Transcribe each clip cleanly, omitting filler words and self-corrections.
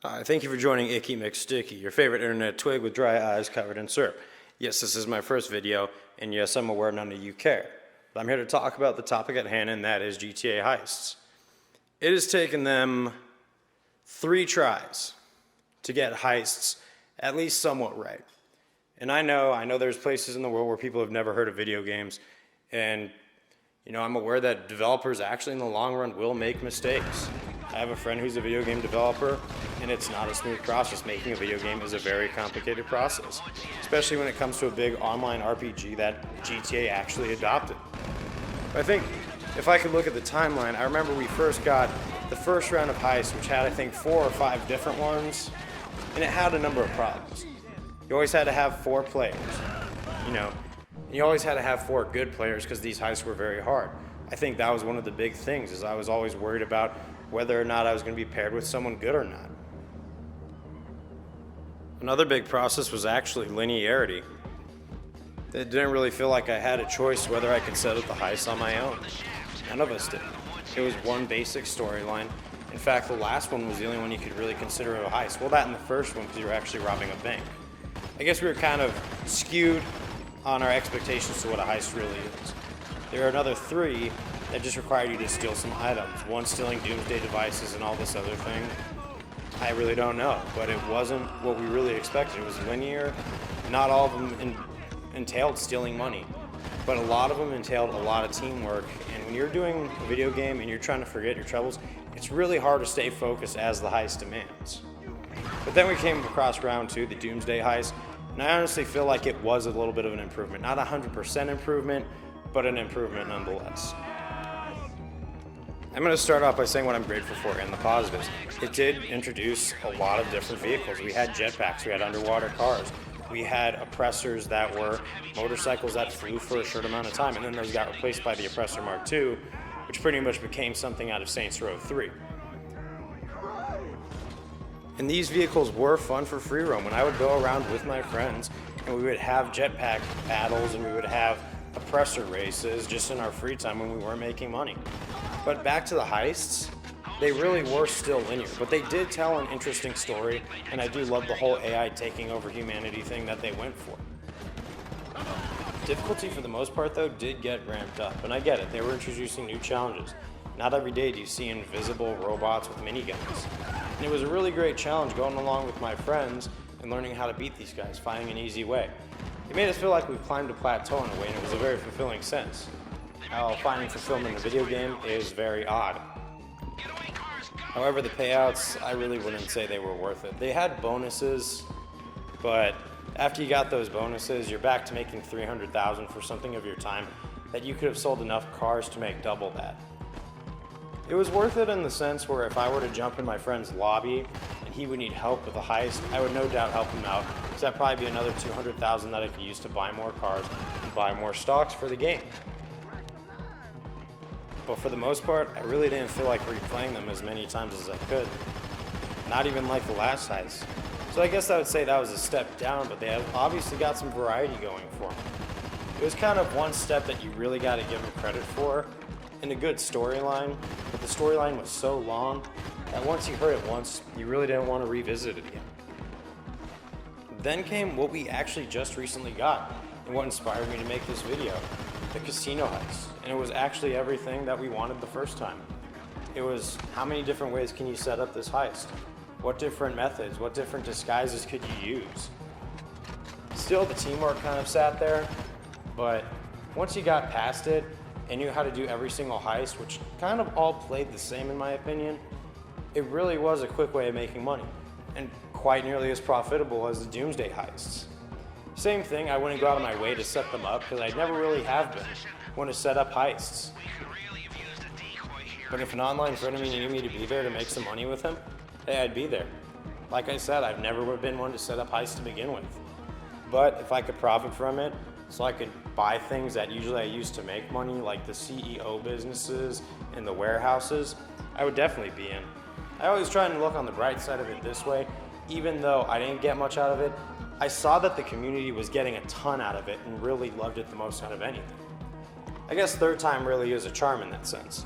Hi, thank you for joining Icky McSticky, your favorite internet twig with dry eyes covered in syrup. Yes, this is my first video, and yes, I'm aware none of you care. But I'm here to talk about the topic at hand, and that is GTA Heists. It has taken them 3 tries to get heists at least somewhat right. And I know there's places in the world where people have never heard of video games, and I'm aware that developers actually in the long run will make mistakes. I have a friend who's a video game developer, and it's not a smooth process. Making a video game is a very complicated process, especially when it comes to a big online RPG that GTA actually adopted. I think if I could look at the timeline, I remember we first got the first round of Heist, which had I think 4 or 5 different ones, and it had a number of problems. You always had to have 4 players, and you always had to have 4 good players because these heists were very hard. I think that was one of the big things, is I was always worried about whether or not I was going to be paired with someone good or not. Another big process was actually linearity. It didn't really feel like I had a choice whether I could set up the heist on my own. None of us did. It was one basic storyline. In fact, the last one was the only one you could really consider a heist. Well, that and the first one, because you were actually robbing a bank. I guess we were kind of skewed on our expectations to what a heist really is. There are another 3 that just required you to steal some items. One stealing doomsday devices and all this other thing. I really don't know, but it wasn't what we really expected. It was linear. Not all of them entailed stealing money, but a lot of them entailed a lot of teamwork. And when you're doing a video game and you're trying to forget your troubles, it's really hard to stay focused as the heist demands. But then we came across round 2, the doomsday heist, and I honestly feel like it was a little bit of an improvement. Not 100% improvement, but an improvement nonetheless. I'm going to start off by saying what I'm grateful for and the positives. It did introduce a lot of different vehicles. We had jetpacks, we had underwater cars, we had oppressors that were motorcycles that flew for a short amount of time, and then those got replaced by the Oppressor Mark II, which pretty much became something out of Saints Row 3. And these vehicles were fun for free roam. When I would go around with my friends, and we would have jetpack battles, and we would have oppressor races just in our free time when we weren't making money. But back to the heists, they really were still linear, but they did tell an interesting story, and I do love the whole AI taking over humanity thing that they went for. Difficulty for the most part though did get ramped up, and I get it, they were introducing new challenges. Not every day do you see invisible robots with miniguns. And it was a really great challenge going along with my friends and learning how to beat these guys, finding an easy way. It made us feel like we climbed a plateau in a way, and it was a very fulfilling sense. How finding fulfillment in a video game is very odd. However, the payouts, I really wouldn't say they were worth it. They had bonuses, but after you got those bonuses, you're back to making $300,000 for something of your time that you could have sold enough cars to make double that. It was worth it in the sense where if I were to jump in my friend's lobby and he would need help with a heist, I would no doubt help him out, because that'd probably be another $200,000 that I could use to buy more cars and buy more stocks for the game. But for the most part, I really didn't feel like replaying them as many times as I could. Not even like the last heist. So I guess I would say that was a step down, but they have obviously got some variety going for them. It was kind of one step that you really got to give them credit for, and a good storyline, but the storyline was so long that once you heard it once, you really didn't want to revisit it again. Then came what we actually just recently got, and what inspired me to make this video. The casino heist, and it was actually everything that we wanted the first time. It was how many different ways can you set up this heist? What different methods, what different disguises could you use? Still, the teamwork kind of sat there, but once you got past it and knew how to do every single heist, which kind of all played the same in my opinion, it really was a quick way of making money, and quite nearly as profitable as the Doomsday heists. Same thing, I wouldn't go out of my way to set them up because I never really have been one to set up heists. But if an online friend of me needed me to be there to make some money with him, hey, I'd be there. Like I said, I've never been one to set up heists to begin with. But if I could profit from it, so I could buy things that usually I use to make money, like the CEO businesses and the warehouses, I would definitely be in. I always try and look on the bright side of it this way. Even though I didn't get much out of it, I saw that the community was getting a ton out of it and really loved it the most out of anything. I guess third time really is a charm in that sense.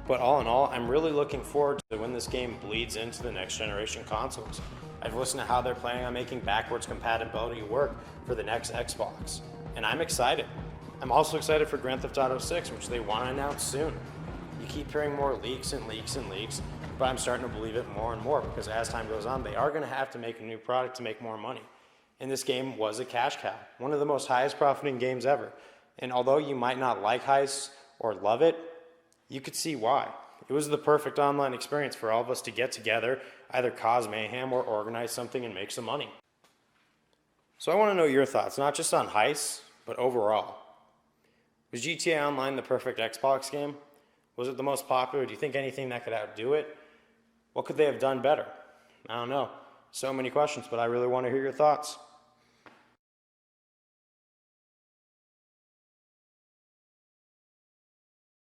But all in all, I'm really looking forward to when this game bleeds into the next generation consoles. I've listened to how they're planning on making backwards compatibility work for the next Xbox, and I'm excited. I'm also excited for Grand Theft Auto 6, which they want to announce soon. You keep hearing more leaks and leaks and leaks, but I'm starting to believe it more and more because as time goes on, they are going to have to make a new product to make more money. And this game was a cash cow, one of the most highest profiting games ever. And although you might not like Heist or love it, you could see why. It was the perfect online experience for all of us to get together, either cause mayhem or organize something and make some money. So I want to know your thoughts, not just on Heist, but overall. Was GTA Online the perfect Xbox game? Was it the most popular? Do you think anything that could outdo it? What could they have done better? I don't know. So many questions, but I really want to hear your thoughts.